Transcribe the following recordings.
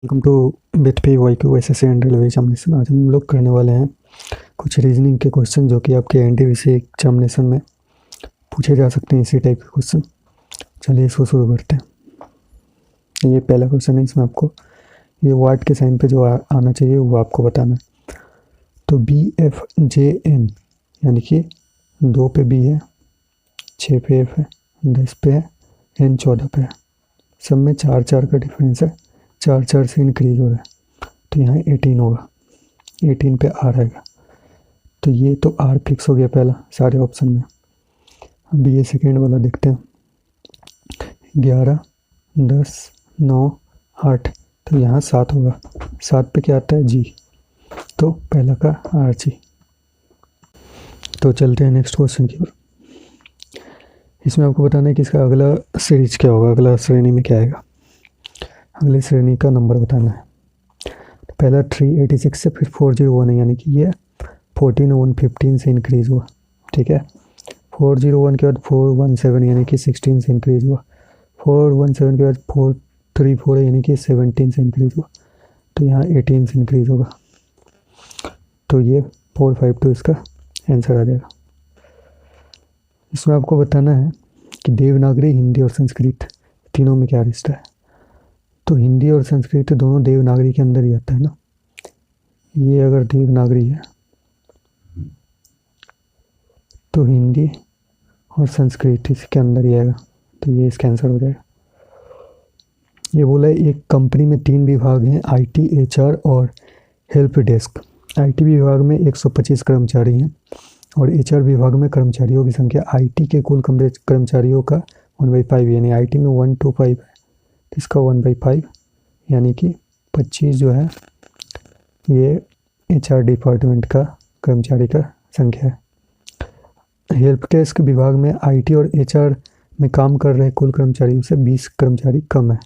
Welcome to with P Y Q S and railway examination. आज हम लोग करने वाले हैं कुछ रीजनिंग के क्वेश्चन जो कि आपके एनटीपीसी एग्जामिनेशन में पूछे जा सकते हैं, इसी टाइप के क्वेश्चन। चलिए इसको शुरू करते हैं। ये पहला क्वेश्चन है, इसमें आपको ये वाट के साइन पे जो आना चाहिए वो आपको बताना है। तो BFJN यानी कि 2 पे B है, 6 पे F है, 10 पे है, N 14 पे है। सब में 4 का डिफरेंस है, 4 से इंक्रीज हो रहा है। तो यहाँ 18 होगा, 18 पे R आएगा। तो ये तो R फिक्स हो गया पहला सारे ऑप्शन में। अब ये सेकेंड वाला देखते हैं, 11, 10, 9, 8। तो यहाँ 7 होगा, 7 पे क्या आता है G, तो पहला का RG। तो चलते हैं नेक्स्ट क्वेश्चन की ओर। इसमें आपको बताना है कि इसका अगला सीरीज क्या होगा, अगला श्रेणी में क्या आएगा, अगली श्रेणी का नंबर बताना है। तो पहला 386 से फिर 401 है, यानी कि ये 14 से इंक्रीज हुआ। ठीक है, 401 के बाद 417 यानी कि 16 से इंक्रीज हुआ। 417 के बाद 434 है, यानी कि 17 से इंक्रीज हुआ। तो यहाँ 18 से इंक्रीज होगा। तो ये 452 इसका आंसर आ जाएगा। इसमें आपको बताना है कि देवनागरी, हिंदी और संस्कृत तीनों में क्या रिश्ता है। तो हिंदी और संस्कृत दोनों देवनागरी के अंदर ही आता है ना। ये अगर देवनागरी है तो हिंदी और संस्कृत इसके अंदर ही आएगा। तो ये इसका आंसर हो जाएगा। ये बोला है एक कंपनी में 3 विभाग हैं, IT, HR और हेल्प डेस्क। IT विभाग में 125 कर्मचारी हैं और HR विभाग में कर्मचारियों की संख्या IT के कुल कर्मचारियों का 1/5, यानी IT में 1 to 5 है, इसका 1/5 यानी कि 25 जो है ये HR डिपार्टमेंट का कर्मचारी का संख्या है। हेल्प डेस्क विभाग में IT और HR में काम कर रहे कुल कर्मचारियों से 20 कर्मचारी कम है।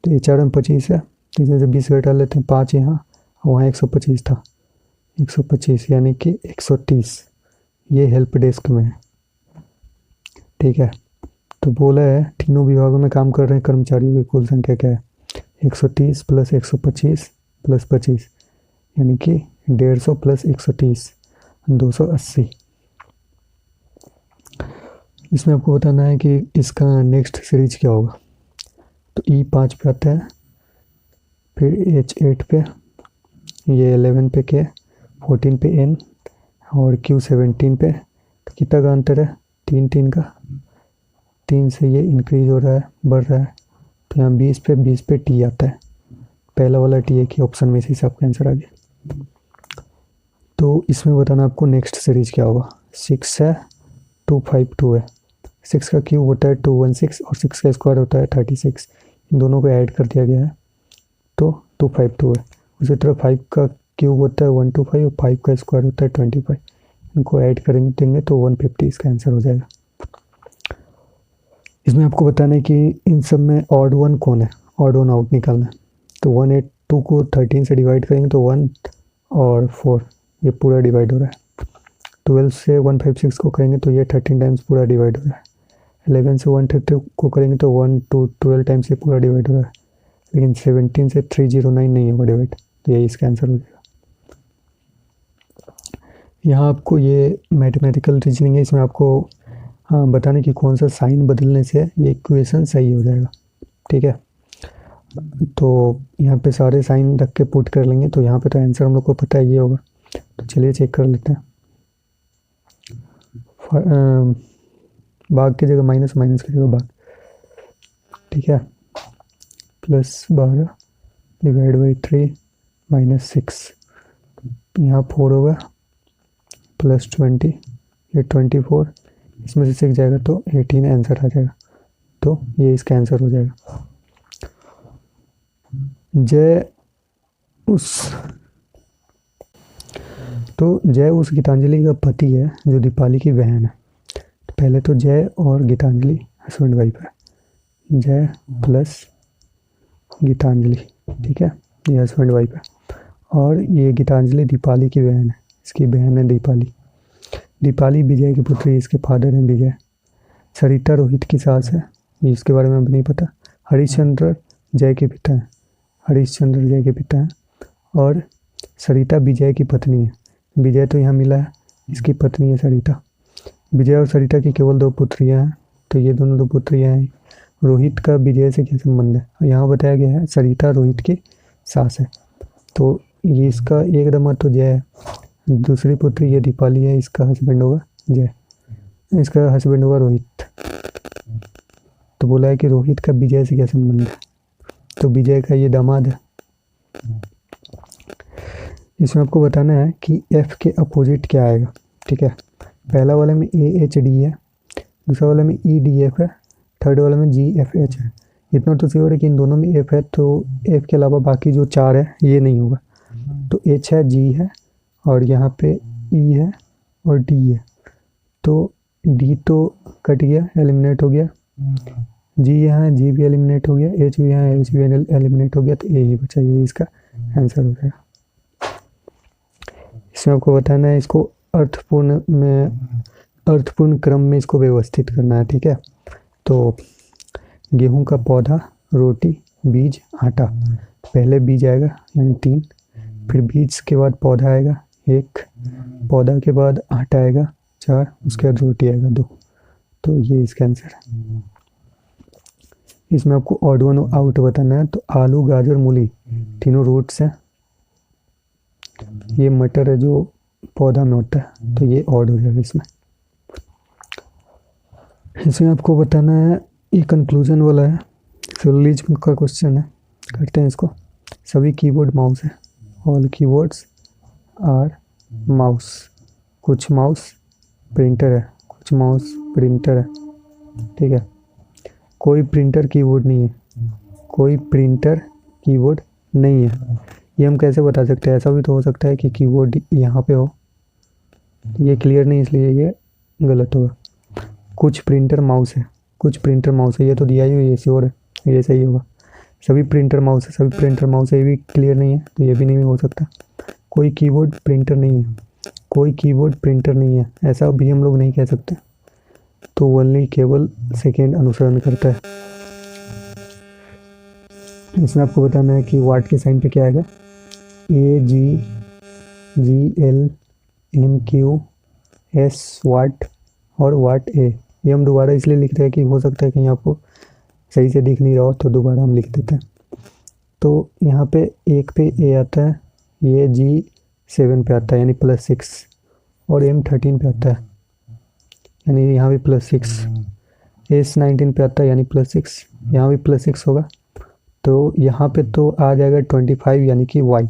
तो HR में 25 है, इसमें से 20 घटा लेते हैं, 5 यहाँ, वहाँ 125 था, 125 यानी कि 130 ये हेल्प डेस्क में है। ठीक है, तो बोला है तीनों विभागों में काम कर रहे कर्मचारियों की कुल संख्या क्या है, 130 प्लस 125 प्लस 25 यानी कि 150 प्लस 130 280। इसमें आपको बताना है कि इसका नेक्स्ट सीरीज क्या होगा। तो E5 पे आता है, फिर H8 पे, ये 11 पे K, 14 पे N और Q 17 पे। तो कितना का अंतर है, 3 का, 3 से ये इंक्रीज हो रहा है, बढ़ रहा है। तो यहाँ 20 पे T आता है, पहला वाला T एक ही ऑप्शन में, इसी हिसाब का आंसर आ गया। तो इसमें बताना आपको नेक्स्ट सीरीज क्या होगा। 6 है, 252 है, 6 का क्यूब होता है 216 और 6 का स्क्वायर होता है 36। इन दोनों को ऐड कर दिया गया है तो 252 है। उसी तरह 5 का क्यूब होता है 125 और 5 का स्क्वायर होता है 25। इनको ऐड करेंगे देंगे तो 150 इसका आंसर हो जाएगा। इसमें आपको बताना है कि इन सब में ऑड वन कौन है, ऑड वन आउट निकालना है। तो 182 को 13 से डिवाइड करेंगे तो 1 और 4 ये पूरा डिवाइड हो रहा है। 12 से 156 को करेंगे तो ये 13 टाइम्स पूरा डिवाइड हो रहा है। 11 से 132 को करेंगे तो 1 to 12 टाइम्स ये पूरा डिवाइड हो रहा है। लेकिन 17 से 309 नहीं होगा डिवाइड, तो यही इसका आंसर हो जाएगा। यहाँ आपको ये मैथमेटिकल रीजनिंग है, इसमें आपको बताने कि कौन सा साइन बदलने से ये इक्वेशन सही हो जाएगा। ठीक है, तो यहाँ पे सारे साइन रख के पुट कर लेंगे। तो यहाँ पे तो आंसर हम लोग को पता है ये होगा। तो चलिए चेक कर लेते हैं। भाग की जगह माइनस, माइनस की जगह भाग। ठीक है, +12 डिवाइड बाई 3 -6, यहाँ 4 होगा, +20 ये 24, इसमें से 6 जाएगा तो 18 आंसर आ जाएगा। तो ये इसका आंसर हो जाएगा। जय उस गीतांजलि का पति है जो दीपाली की बहन है। तो पहले तो जय और गीतांजलि हस्बैंड वाइफ है, जय प्लस गीतांजलि। ठीक है, ये हस्बैंड वाइफ है और ये गीतांजलि दीपाली की बहन है, इसकी बहन है दीपाली। दीपाली विजय की पुत्री, इसके फादर हैं विजय। सरिता रोहित की सास है, ये इसके बारे में अभी नहीं पता। हरिश्चंद्र जय के पिता हैं, हरिश्चंद्र विजय के पिता हैं। और सरिता विजय की पत्नी है। विजय तो यहाँ मिला है, इसकी पत्नी है सरिता। विजय और सरिता की केवल 2 पुत्रियाँ हैं, तो ये दोनों 2 पुत्रियाँ हैं। रोहित का विजय से क्या संबंध है? यहाँ बताया गया है सरिता रोहित की सास है, तो ये इसका एकदम तो जय है। दूसरी पुत्री ये दीपाली है, इसका हस्बैंड होगा जय, इसका हस्बैंड होगा रोहित। तो बोला है कि रोहित का विजय से क्या संबंध है, तो विजय का ये दामाद है। इसमें आपको बताना है कि एफ के अपोजिट क्या आएगा। ठीक है, पहला वाले में AHD है, दूसरा वाले में EDF है, थर्ड वाले में GFH है। इतना तो श्योर है कि इन दोनों में F है, तो F के अलावा बाकी जो 4 है ये नहीं होगा। तो H है, G है, और यहाँ पे E है और D है। तो D तो कट गया, एलिमिनेट हो गया। G यहाँ है, G भी एलिमिनेट हो गया। H भी यहाँ है, H भी एलिमिनेट हो गया। तो A ही बचा, ये इसका आंसर हो जाएगा। इसमें आपको बताना है इसको अर्थपूर्ण क्रम में इसको व्यवस्थित करना है। ठीक है, तो गेहूं का पौधा, रोटी, बीज, आटा। पहले बीज आएगा यानी 3, फिर बीज के बाद पौधा आएगा 1, पौधा के बाद आटा आएगा 4, उसके बाद रोटी आएगा 2। तो ये इसका आंसर है। इसमें आपको ऑड वन आउट बताना है। तो आलू, गाजर, मूली तीनों रूट्स हैं। ये मटर है जो पौधा में होता है, तो ये ऑड हो जाएगा इसमें। इसमें आपको बताना है, ये कंक्लूजन वाला है, सिलोजिज्म का क्वेश्चन है। करते हैं इसको। सभी कीबोर्ड माउस है, ऑल कीबोर्ड्स आर माउस। कुछ माउस प्रिंटर है, कुछ माउस प्रिंटर है। ठीक है, कोई प्रिंटर कीबोर्ड नहीं है, कोई प्रिंटर कीबोर्ड नहीं है। ये हम कैसे बता सकते हैं? ऐसा भी तो हो सकता है कि कीबोर्ड यहाँ पे हो, ये क्लियर नहीं इसलिए ये गलत होगा। कुछ प्रिंटर माउस है, कुछ प्रिंटर माउस है, ये तो दिया ही है, ये श्योर है, ये सही होगा। सभी प्रिंटर माउस है, सभी प्रिंटर माउस है, ये भी क्लियर नहीं है, तो ये भी नहीं हो सकता। कोई कीबोर्ड प्रिंटर नहीं है, कोई कीबोर्ड प्रिंटर नहीं है, ऐसा भी हम लोग नहीं कह सकते। तो ओनली केवल सेकेंड अनुसरण करता है। इसमें आपको बताना है कि वाट के साइन पे क्या आएगा। AGGLMQS वाट और वाट ए। ये हम दोबारा इसलिए लिखते हैं कि हो सकता है कहीं आपको सही से दिख नहीं रहा हो, तो दोबारा हम लिख देते हैं। तो यहाँ पे 1 पे ए आता है, ये G7 पे आता है यानी +6, और M13 पे आता है यानी यहाँ भी +6, S19 पे आता है यानी +6, यहाँ भी +6 होगा। तो यहाँ पे तो आ जाएगा 25 यानी कि Y।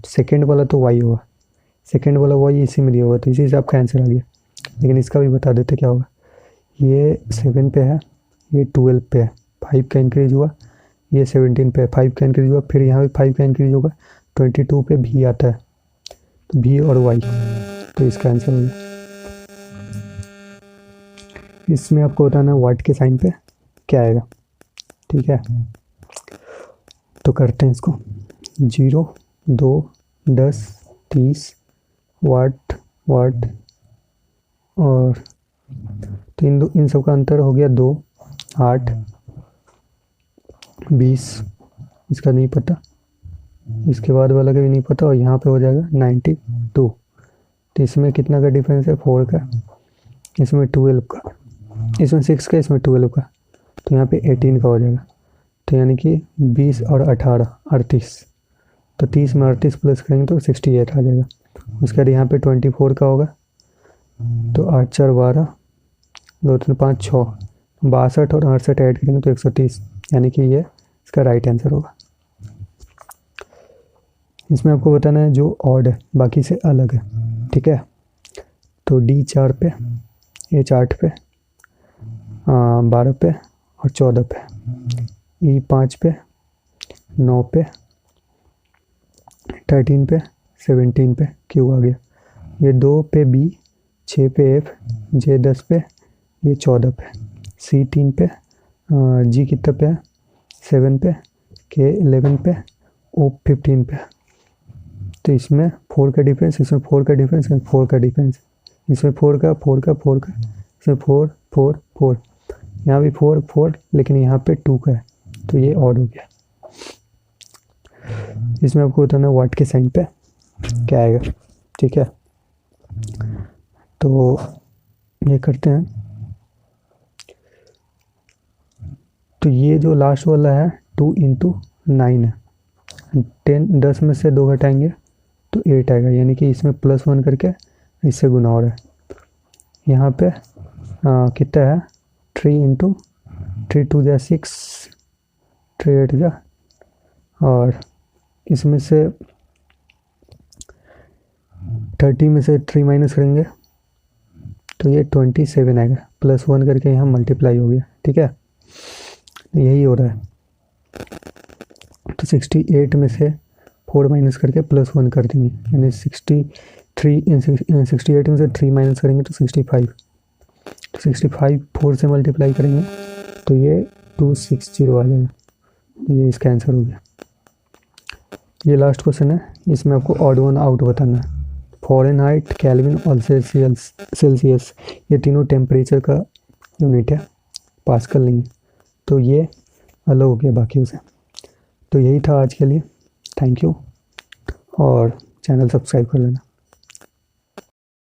सेकेंड वाला तो Y होगा, सेकेंड वाला Y इसी में दिया होगा, तो इसी से आपका आंसर आ गया। लेकिन इसका भी बता देते क्या होगा। ये 7 पे है, ये 12 पे है, 5 का इंक्रीज हुआ। ये 17 पे है, 5 का इंक्रीज हुआ। फिर यहाँ भी 5 का इंक्रीज होगा। 22 पे भी आता है, तो भी और Y, तो इसका आंसर होगा। इसमें आपको बताना है वाट के साइन पे क्या आएगा। ठीक है, तो करते हैं इसको। 0, 2, 10, 30 वाट वाट, और तो इन सब का अंतर हो गया 2, 8, 20। इसका नहीं पता, इसके बाद वाला का भी नहीं पता, और यहाँ पे हो जाएगा 92। तो इसमें कितना का डिफरेंस है? 4 का, इसमें 12 का, इसमें 6 का, इसमें 12 का, तो यहाँ पे 18 का हो जाएगा। तो यानी कि 20 और 18 38, तो 30 में 38 प्लस करेंगे तो 68 आ जाएगा। उसके बाद यहाँ पे 24 का होगा, तो 8 4 12, 2 3 5 6, 62 और 68 ऐड करेंगे तो 130, यानी कि ये इसका राइट आंसर होगा। इसमें आपको बताना है जो ऑड है बाकी से अलग है। ठीक है, तो D 4 पे, H 8 पे, 12 पे और 14 पे, E 5 पे, 9 पे, 13 पे, 17 पे Q आ गया। ये 2 पे B, 6 पे F, J 10 पे, ये 14 पे, C 3 पे, G कितना पे है? 7 पे, K 11 पे, O 15 पे। तो इसमें 4 का डिफरेंस, इसमें 4 का डिफरेंस, इसमें 4 का डिफरेंस, इसमें 4 का, 4 का, 4 का, इसमें 4 4 4, यहाँ भी 4 4, लेकिन यहाँ पे 2 का है, तो ये ऑड हो गया। इसमें आपको बताना वाट के साइन पे क्या आएगा, ठीक है। तो ये करते हैं। तो ये जो लास्ट वाला है 2 × 9 है, 10 में से 2 घटाएंगे तो 8 आएगा, यानी कि इसमें +1 करके इससे गुना हो रहा है। यहाँ पे कितना है 3 × 3 2 जा 6, 3 8 जा, और इसमें से 30 में से 3 माइनस करेंगे तो ये 27 आएगा, +1 करके यहाँ मल्टीप्लाई हो गया, ठीक है। यही हो रहा है। तो 68 में से 4 माइनस करके +1 कर देंगे, यानी 68 में से 3 माइनस करेंगे तो 65, तो 65 4 से मल्टीप्लाई करेंगे तो ये 260 आ जाएगा। ये इसका आंसर हो गया। ये लास्ट क्वेश्चन है, इसमें आपको ऑड वन आउट बताना है। फ़ारेनहाइट, केल्विन और सेल्सियस ये तीनों टेम्परेचर का यूनिट है, पास्कल नहीं है, तो ये अलग हो गया बाकी से। तो यही था आज के लिए, थैंक यू, और चैनल सब्सक्राइब कर लेना।